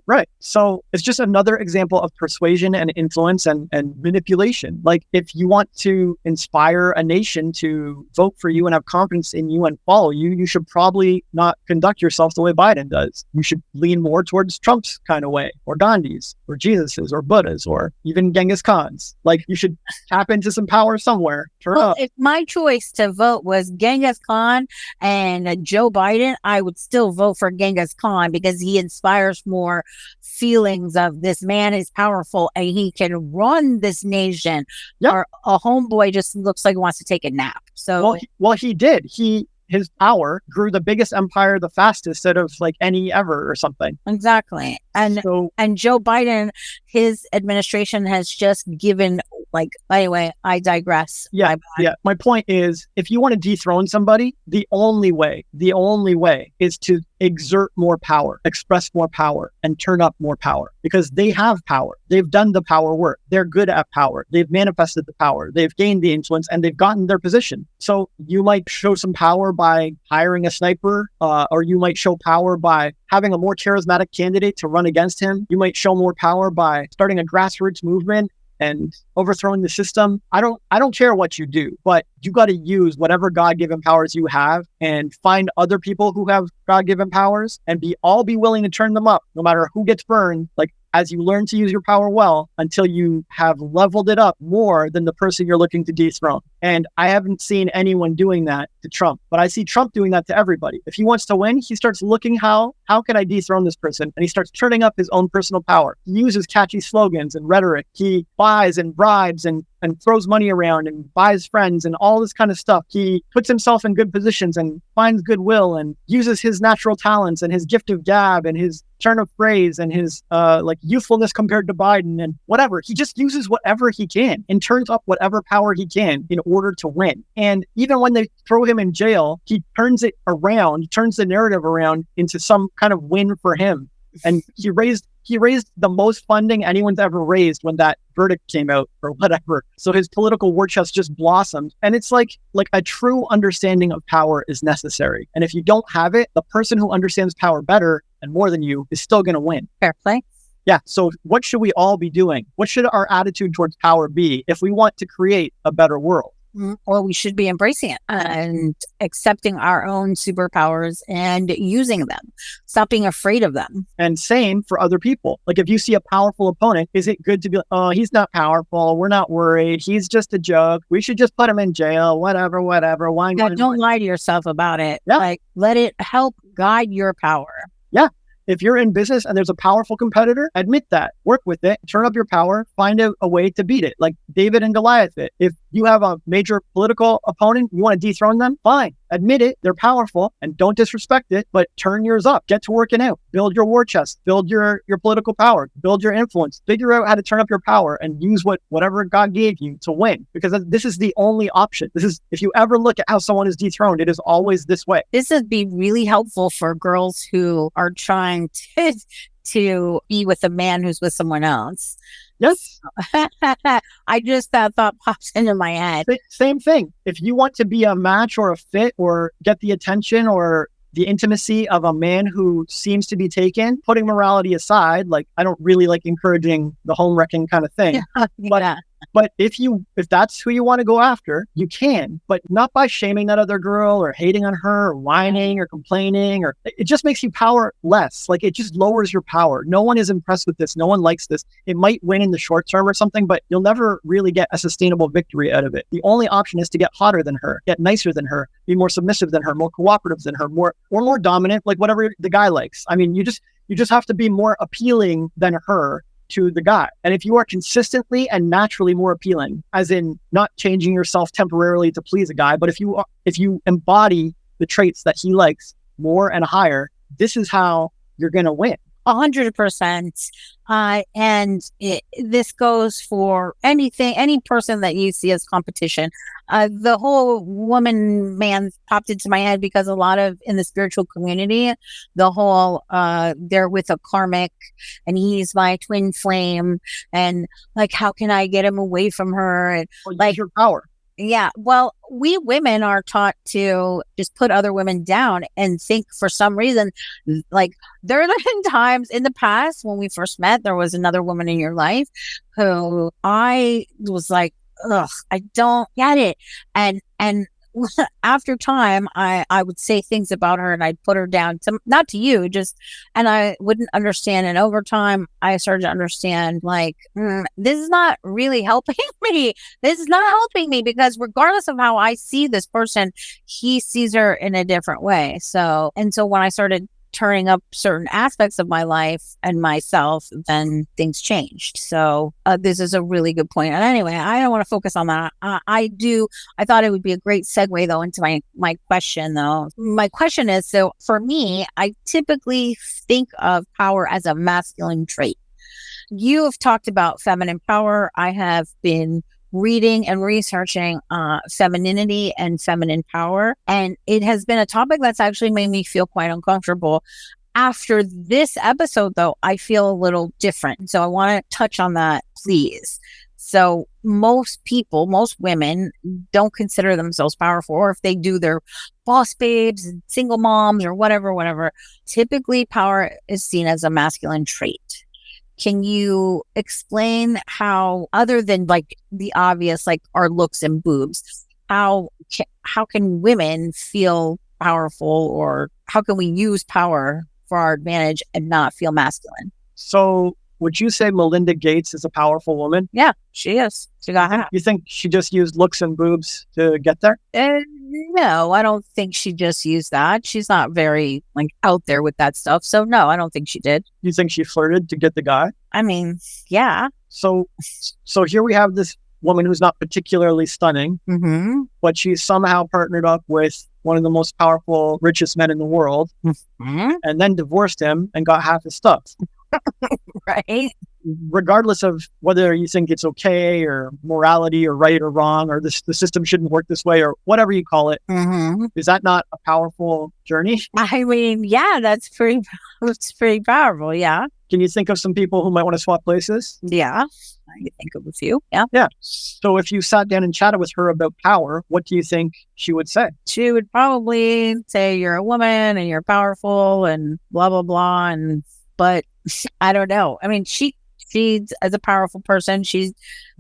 Right. So it's just another example of persuasion and influence and manipulation. Like, if you want to inspire a nation to vote for you and have confidence in you and follow you, you should probably not conduct yourself the way Biden does. You should lean more towards Trump's kind of way, or Gandhi's, or Jesus's, or Buddha's, or even Genghis Khan's. Like, you should tap into some power somewhere. Turn up. If my choice to vote was Genghis Khan and Joe Biden, I would still vote for Genghis Khan because he inspires more feelings of this man is powerful and he can run this nation. Yep. Or a homeboy just looks like he wants to take a nap. So well, he did. His power grew the biggest empire the fastest out of like any ever or something. Exactly. And Joe Biden, his administration has just given Like, anyway, I digress. Yeah. My point is, if you want to dethrone somebody, the only way is to exert more power, express more power, and turn up more power, because they have power. They've done the power work. They're good at power. They've manifested the power. They've gained the influence, and they've gotten their position. So you might show some power by hiring a sniper, or you might show power by having a more charismatic candidate to run against him. You might show more power by starting a grassroots movement and overthrowing the system. I don't care what you do, but you got to use whatever God-given powers you have and find other people who have God-given powers and be willing to turn them up, no matter who gets burned. Like, as you learn to use your power well, until you have leveled it up more than the person you're looking to dethrone. And I haven't seen anyone doing that to Trump, but I see Trump doing that to everybody. If he wants to win, he starts looking how can I dethrone this person? And he starts turning up his own personal power. He uses catchy slogans and rhetoric. He buys and bribes and throws money around and buys friends and all this kind of stuff. He puts himself in good positions and finds goodwill and uses his natural talents and his gift of gab and his turn of phrase and his youthfulness compared to Biden and whatever. He just uses whatever he can and turns up whatever power he can in order to win. And even when they throw him in jail, he turns it around, turns the narrative around into some kind of win for him. And he raised the most funding anyone's ever raised when that verdict came out or whatever. So his political war chest just blossomed. And it's like a true understanding of power is necessary. And if you don't have it, the person who understands power better and more than you is still going to win. Fair play. Yeah. So what should we all be doing? What should our attitude towards power be if we want to create a better world? Well, we should be embracing it and accepting our own superpowers and using them. Stop being afraid of them. And same for other people. Like, if you see a powerful opponent, is it good to be like, oh, he's not powerful, we're not worried, he's just a joke, we should just put him in jail, whatever. Why Yeah, don't lie to yourself about it. Yeah. Like, let it help guide your power. Yeah. If you're in business and there's a powerful competitor, admit that, work with it, turn up your power, find a way to beat it. Like David and Goliath. If you have a major political opponent, you want to dethrone them, fine. Admit it, they're powerful, and don't disrespect it, but turn yours up. Get to working out. Build your war chest. Build your political power. Build your influence. Figure out how to turn up your power and use whatever God gave you to win. Because this is the only option. If you ever look at how someone is dethroned, it is always this way. This would be really helpful for girls who are trying to be with a man who's with someone else. Yes. I just that thought pops into my head. Same thing. If you want to be a match or a fit or get the attention or the intimacy of a man who seems to be taken, putting morality aside, like, I don't really like encouraging the home wrecking kind of thing. Yeah. But if that's who you want to go after, you can, but not by shaming that other girl or hating on her or whining or complaining, or it just makes you powerless. Like, it just lowers your power. No one is impressed with this. No one likes this. It might win in the short term or something, but you'll never really get a sustainable victory out of it. The only option is to get hotter than her, get nicer than her, be more submissive than her, more cooperative than her, more dominant, like whatever the guy likes. I mean, you just have to be more appealing than her to the guy. And if you are consistently and naturally more appealing, as in not changing yourself temporarily to please a guy, but if you embody the traits that he likes more and higher, this is how you're going to win. 100%. This goes for any person that you see as competition. The whole woman man popped into my head because a lot of in the spiritual community, the whole they're with a karmic and he's my twin flame, and like, how can I get him away from her? And like, your power. Yeah. Well, we women are taught to just put other women down and think for some reason, like, there have been times in the past when we first met, there was another woman in your life who I was like, ugh, I don't get it. And after time, I would say things about her and I'd put her down to, not to you, just, and I wouldn't understand. And over time, I started to understand, like, this is not really helping me. This is not helping me, because regardless of how I see this person, he sees her in a different way. So when I started turning up certain aspects of my life and myself, then things changed. So this is a really good point. And anyway, I don't want to focus on that. I thought it would be a great segue though into my question though. My question is, so for me, I typically think of power as a masculine trait. You have talked about feminine power. I have been reading and researching femininity and feminine power. And it has been a topic that's actually made me feel quite uncomfortable. After this episode, though, I feel a little different. So I want to touch on that, please. So most people, most women don't consider themselves powerful, or if they do, they're boss babes, single moms, or whatever. Typically, power is seen as a masculine trait. Can you explain how, other than like the obvious, like our looks and boobs, how can women feel powerful, or how can we use power for our advantage and not feel masculine? So would you say Melinda Gates is a powerful woman? Yeah, she is. She got half. You think she just used looks and boobs to get there? No, I don't think she just used that. She's not very like out there with that stuff. So no, I don't think she did. You think she flirted to get the guy? I mean, yeah. So here we have this woman who's not particularly stunning, but she's somehow partnered up with one of the most powerful, richest men in the world, and then divorced him and got half his stuff. Right. Regardless of whether you think it's okay or morality or right or wrong, or the system shouldn't work this way or whatever you call it, is that not a powerful journey? I mean, yeah, that's pretty powerful. Yeah. Can you think of some people who might want to swap places? Yeah. I can think of a few. Yeah. Yeah. So if you sat down and chatted with her about power, what do you think she would say? She would probably say you're a woman and you're powerful and blah, blah, blah. But I don't know. I mean, she's as a powerful person,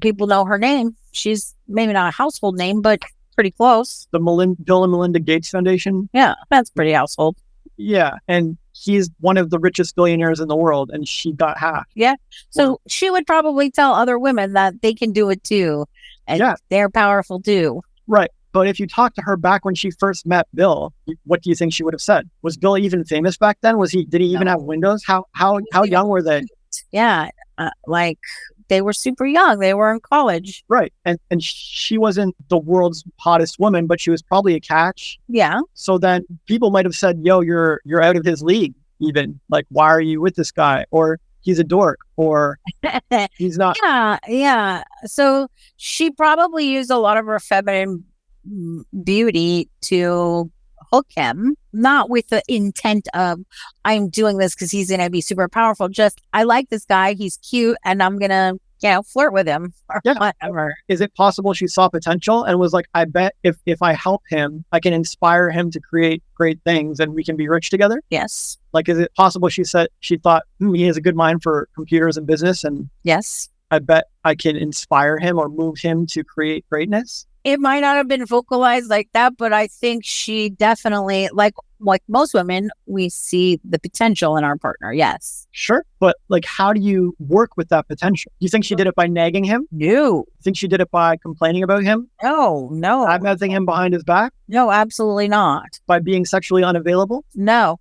people know her name. She's maybe not a household name, but pretty close. The Bill and Melinda Gates Foundation? Yeah, that's pretty household. Yeah. And he's one of the richest billionaires in the world, and she got half. Yeah. So she would probably tell other women that they can do it too. And they're powerful too. Right. But if you talk to her back when she first met Bill, what do you think she would have said? Was Bill even famous back then? Did he even have windows? How young were they? Yeah. Like they were super young. They were in college. Right. And she wasn't the world's hottest woman, but she was probably a catch. Yeah. So then people might have said, yo, you're out of his league even. Like, why are you with this guy? Or he's a dork, or he's not. Yeah. So she probably used a lot of her feminine beauty to hook him, not with the intent of I'm doing this because he's gonna be super powerful. Just I like this guy, he's cute, and I'm gonna flirt with him or whatever. Is it possible she saw potential and was like, I bet if I help him, I can inspire him to create great things and we can be rich together? Yes. Like, is it possible she thought he has a good mind for computers and business, and yes, I bet I can inspire him or move him to create greatness? It might not have been vocalized like that, but I think she definitely, like most women, we see the potential in our partner. Yes. Sure. But like, how do you work with that potential? Do you think she did it by nagging him? No. You think she did it by complaining about him? No. Bad-mouthing him behind his back? No, absolutely not. By being sexually unavailable? No.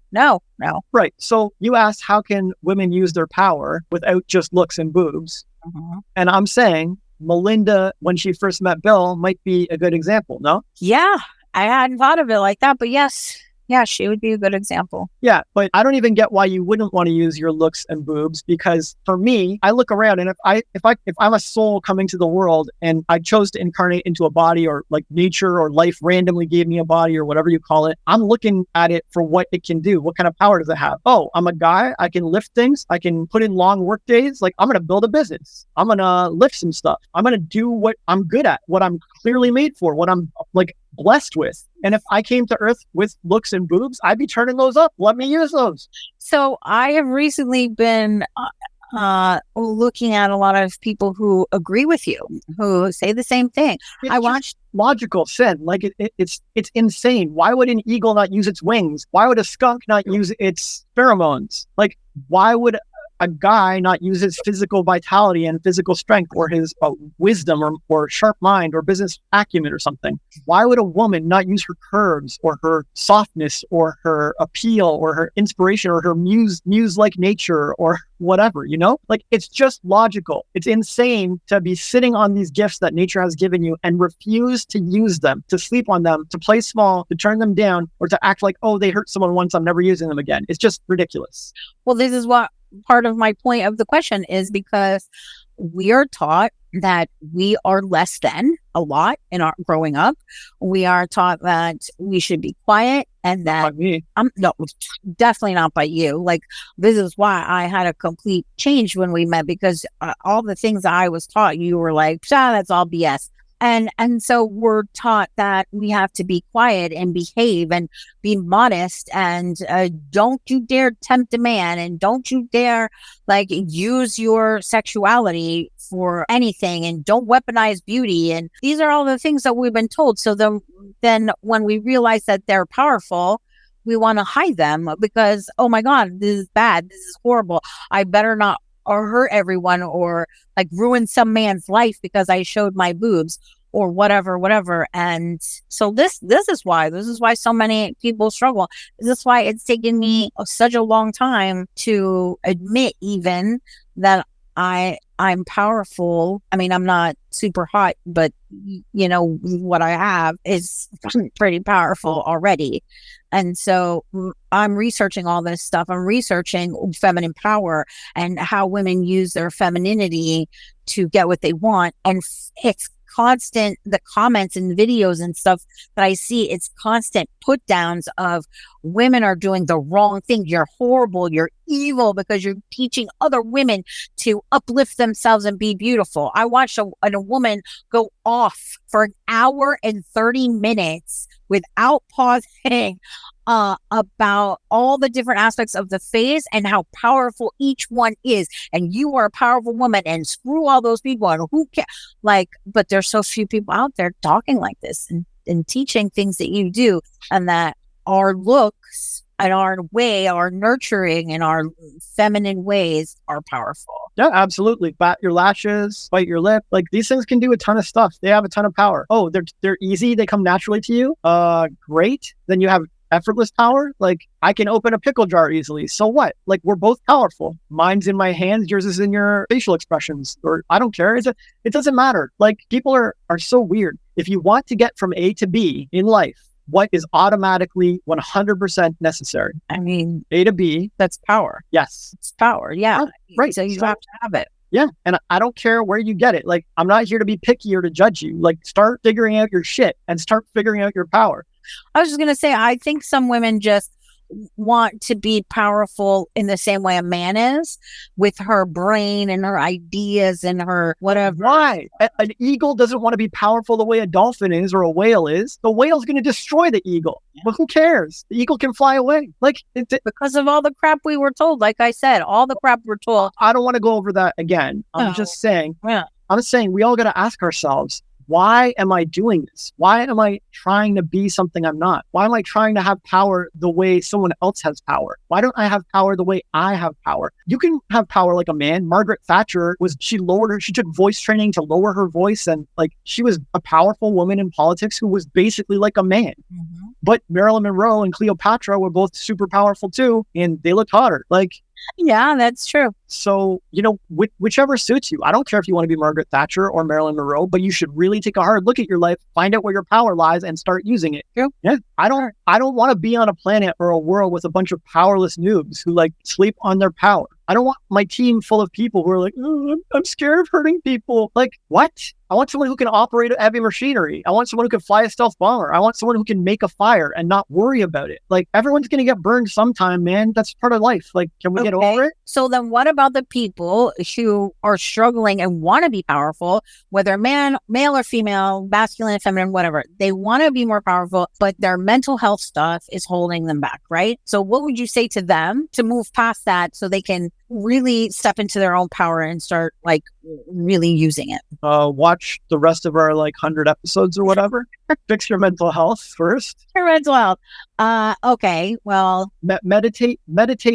Right. So you asked, how can women use their power without just looks and boobs? And I'm saying Melinda, when she first met Bill, might be a good example, no? Yeah, I hadn't thought of it like that, but yes. Yeah, she would be a good example. Yeah, but I don't even get why you wouldn't want to use your looks and boobs, because for me, I look around and if I'm a soul coming to the world and I chose to incarnate into a body, or like nature or life randomly gave me a body or whatever you call it, I'm looking at it for what it can do. What kind of power does it have? Oh, I'm a guy. I can lift things. I can put in long work days. Like, I'm going to build a business. I'm going to lift some stuff. I'm going to do what I'm good at, what I'm clearly made for, what I'm like blessed with. And if I came to Earth with looks and boobs, I'd be turning those up. Let me use those. So I have recently been looking at a lot of people who agree with you, who say the same thing. I watched logical sin. Like it's insane. Why would an eagle not use its wings? Why would a skunk not use its pheromones? Like, why would a guy not use his physical vitality and physical strength, or his wisdom, or sharp mind, or business acumen or something? Why would a woman not use her curves, or her softness, or her appeal, or her inspiration, or her muse-like nature, or whatever, Like, it's just logical. It's insane to be sitting on these gifts that nature has given you and refuse to use them, to sleep on them, to play small, to turn them down, or to act like, oh, they hurt someone once, I'm never using them again. It's just ridiculous. Well, this is what part of my point of the question is, because we are taught that we are less than a lot in our growing up. We are taught that we should be quiet and that I'm no, definitely not by you. Like, this is why I had a complete change when we met, because all the things I was taught, you were like, that's all BS. And so we're taught that we have to be quiet and behave and be modest, and don't you dare tempt a man, and don't you dare like use your sexuality for anything, and don't weaponize beauty. And these are all the things that we've been told. So then when we realize that they're powerful, we want to hide them because, oh my God, this is bad. This is horrible. I better not or hurt everyone or like ruin some man's life because I showed my boobs or whatever. And so this is why so many people struggle. This is why it's taken me such a long time to admit even that I'm powerful. I mean, I'm not super hot, but what I have is pretty powerful already. And so I'm researching all this stuff. I'm researching feminine power and how women use their femininity to get what they want. And it's constant, the comments and videos and stuff that I see, it's constant put downs of women are doing the wrong thing. You're horrible. You're evil because you're teaching other women to uplift themselves and be beautiful. I watched a woman go off for an hour and 30 minutes without pausing about all the different aspects of the face and how powerful each one is. And you are a powerful woman, and screw all those people. And who cares? Like, but there's so few people out there talking like this and teaching things that you do, and that our looks and our way, our nurturing and our feminine ways are powerful. Yeah, absolutely. Bat your lashes, bite your lip. Like, these things can do a ton of stuff. They have a ton of power. Oh, they're easy. They come naturally to you. Great. Then you have effortless power. Like, I can open a pickle jar easily. So what? Like, we're both powerful. Mine's in my hands, yours is in your facial expressions, or I don't care. It doesn't matter. Like, people are so weird. If you want to get from A to B in life, what is automatically 100% necessary? I mean, A to B. That's power. Yes. It's power. Yeah. Oh, right. So you have to have it. Yeah. And I don't care where you get it. Like, I'm not here to be picky or to judge you. Like, start figuring out your shit and start figuring out your power. I was just going to say, I think some women just want to be powerful in the same way a man is, with her brain and her ideas and her whatever. Why? An eagle doesn't want to be powerful the way a dolphin is or a whale is. The whale's going to destroy the eagle. Yeah. But who cares? The eagle can fly away. Like, because of all the crap we were told. Like I said, all the crap we're told. I don't want to go over that again. I'm just saying. Yeah. I'm saying we all got to ask ourselves, why am I doing this? Why am I trying to be something I'm not? Why am I trying to have power the way someone else has power? Why don't I have power the way I have power? You can have power like a man. Margaret Thatcher she took voice training to lower her voice, and like, she was a powerful woman in politics who was basically like a man. Mm-hmm. But Marilyn Monroe and Cleopatra were both super powerful too, and they looked hotter. Like, yeah, that's true. So, whichever suits you. I don't care if you want to be Margaret Thatcher or Marilyn Monroe, but you should really take a hard look at your life, find out where your power lies, and start using it. True. Yeah. I don't want to be on a planet or a world with a bunch of powerless noobs who like sleep on their power. I don't want my team full of people who are like, oh, I'm scared of hurting people. Like, what? I want someone who can operate heavy machinery. I want someone who can fly a stealth bomber. I want someone who can make a fire and not worry about it. Like, everyone's going to get burned sometime, man. That's part of life. Like, can we get over it? So then what about the people who are struggling and want to be powerful, whether male or female, masculine, feminine, whatever? They want to be more powerful, but their mental health stuff is holding them back, right? So what would you say to them to move past that so they can really step into their own power and start like really using it? Watch the rest of our like 100 episodes or whatever. Fix your mental health first. Your mental health. Okay. Well, meditate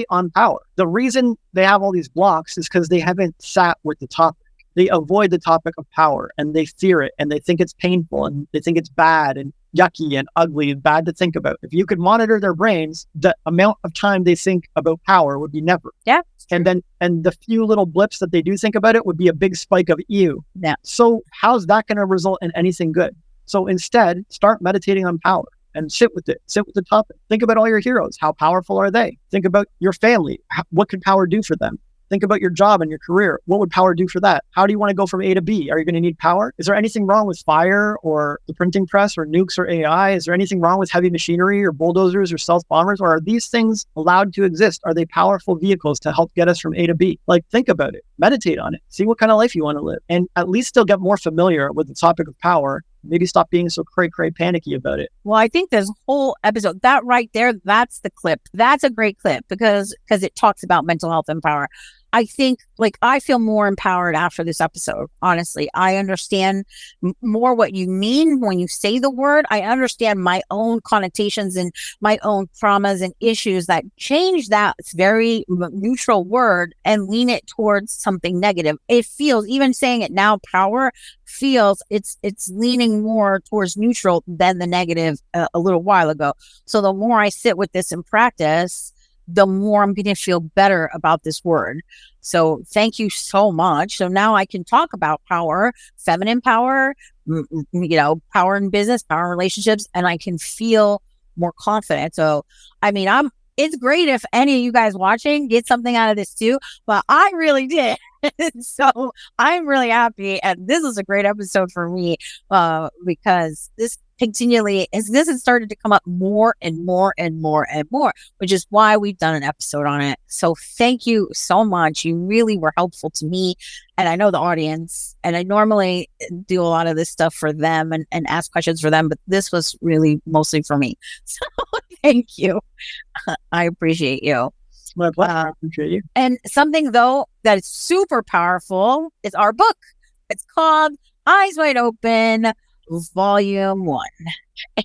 on power. The reason they have all these blocks is because they haven't sat with the topic. They avoid the topic of power and they fear it and they think it's painful and they think it's bad and yucky and ugly and bad to think about. If you could monitor their brains, the amount of time they think about power would be never. Yeah. And the few little blips that they do think about it would be a big spike of ew. Yeah. So how's that going to result in anything good? So instead, start meditating on power and sit with it. Sit with the topic. Think about all your heroes. How powerful are they? Think about your family. What could power do for them? Think about your job and your career. What would power do for that? How do you want to go from A to B? Are you going to need power? Is there anything wrong with fire or the printing press or nukes or AI? Is there anything wrong with heavy machinery or bulldozers or stealth bombers? Or are these things allowed to exist? Are they powerful vehicles to help get us from A to B? Like, think about it, meditate on it, see what kind of life you want to live, and at least still get more familiar with the topic of power. Maybe stop being so cray panicky about it. Well, I think this whole episode, that right there, that's the clip. That's a great clip because it talks about mental health and power. I think, like, I feel more empowered after this episode. Honestly, I understand more what you mean when you say the word. I understand my own connotations and my own traumas and issues that change that very neutral word and lean it towards something negative. It feels, even saying it now, power feels it's leaning more towards neutral than the negative a little while ago. So the more I sit with this in practice, the more I'm going to feel better about this word. So thank you so much. So now I can talk about power, feminine power, power in business, power in relationships, and I can feel more confident. So, I mean, it's great if any of you guys watching get something out of this too, but I really did. So I'm really happy. And this is a great episode for me because this continually, as this has started to come up more and more and more and more, which is why we've done an episode on it. So thank you so much. You really were helpful to me. And I know the audience, and I normally do a lot of this stuff for them and ask questions for them, but this was really mostly for me. So thank you. I appreciate you. My pleasure. I appreciate you. And something, though, that is super powerful is our book. It's called Eyes Wide Open, Volume 1.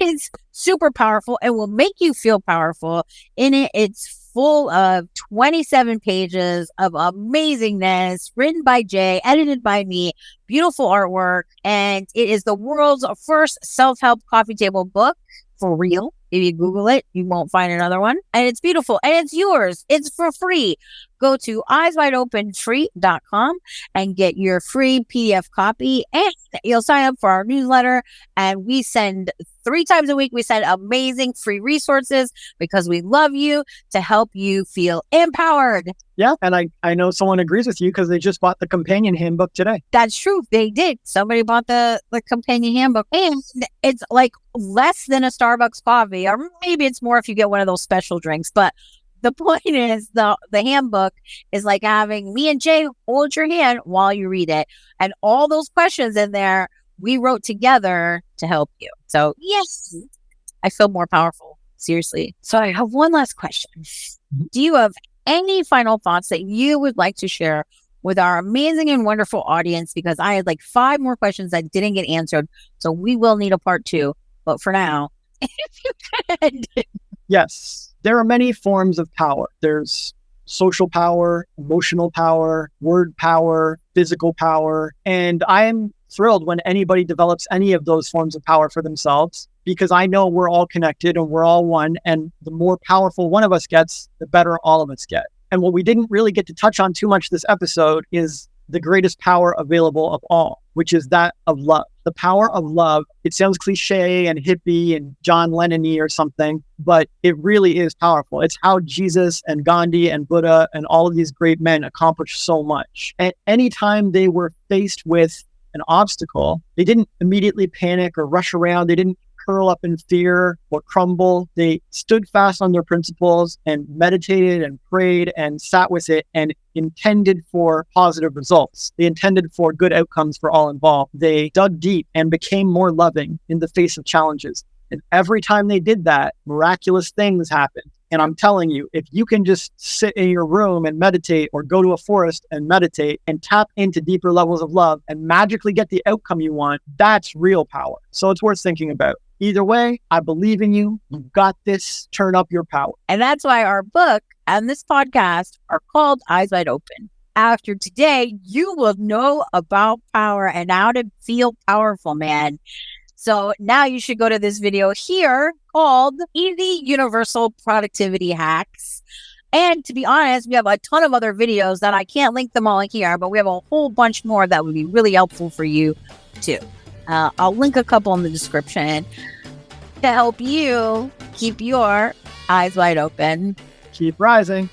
It's super powerful and will make you feel powerful. In it, it's full of 27 pages of amazingness, written by Jay, edited by me, beautiful artwork, and it is the world's first self-help coffee table book, for real. If you Google it, you won't find another one. And it's beautiful. And it's yours. It's for free. Go to eyeswideopenfree.com and get your free PDF copy. And you'll sign up for our newsletter. And we send 3 times a week. We send amazing free resources because we love you, to help you feel empowered. Yeah. And I know someone agrees with you because they just bought the companion handbook today. That's true. They did. Somebody bought the companion handbook. And it's like less than a Starbucks coffee, or maybe it's more if you get one of those special drinks. But the point is, the handbook is like having me and Jay hold your hand while you read it. And all those questions in there, we wrote together to help you. So yes, I feel more powerful. Seriously. So I have one last question. Do you have any final thoughts that you would like to share with our amazing and wonderful audience? Because I had like 5 more questions that didn't get answered. So we will need a part 2. But for now, if you could. Yes, there are many forms of power. There's social power, emotional power, word power, physical power. And I am thrilled when anybody develops any of those forms of power for themselves, because I know we're all connected and we're all one. And the more powerful one of us gets, the better all of us get. And what we didn't really get to touch on too much this episode is the greatest power available of all, which is that of love. The power of love. It sounds cliche and hippie and John Lennon-y or something, but it really is powerful. It's how Jesus and Gandhi and Buddha and all of these great men accomplished so much. And anytime they were faced with an obstacle, they didn't immediately panic or rush around. They didn't curl up in fear or crumble. They stood fast on their principles and meditated and prayed and sat with it and intended for positive results. They intended for good outcomes for all involved. They dug deep and became more loving in the face of challenges. And every time they did that, miraculous things happened. And I'm telling you, if you can just sit in your room and meditate, or go to a forest and meditate and tap into deeper levels of love and magically get the outcome you want, that's real power. So it's worth thinking about. Either way, I believe in you. You've got this. Turn up your power. And that's why our book and this podcast are called Eyes Wide Open. After today, you will know about power and how to feel powerful, man. So now you should go to this video here called Easy Universal Productivity Hacks. And to be honest, we have a ton of other videos that I can't link them all in here, but we have a whole bunch more that would be really helpful for you too. I'll link a couple in the description to help you keep your eyes wide open. Keep rising.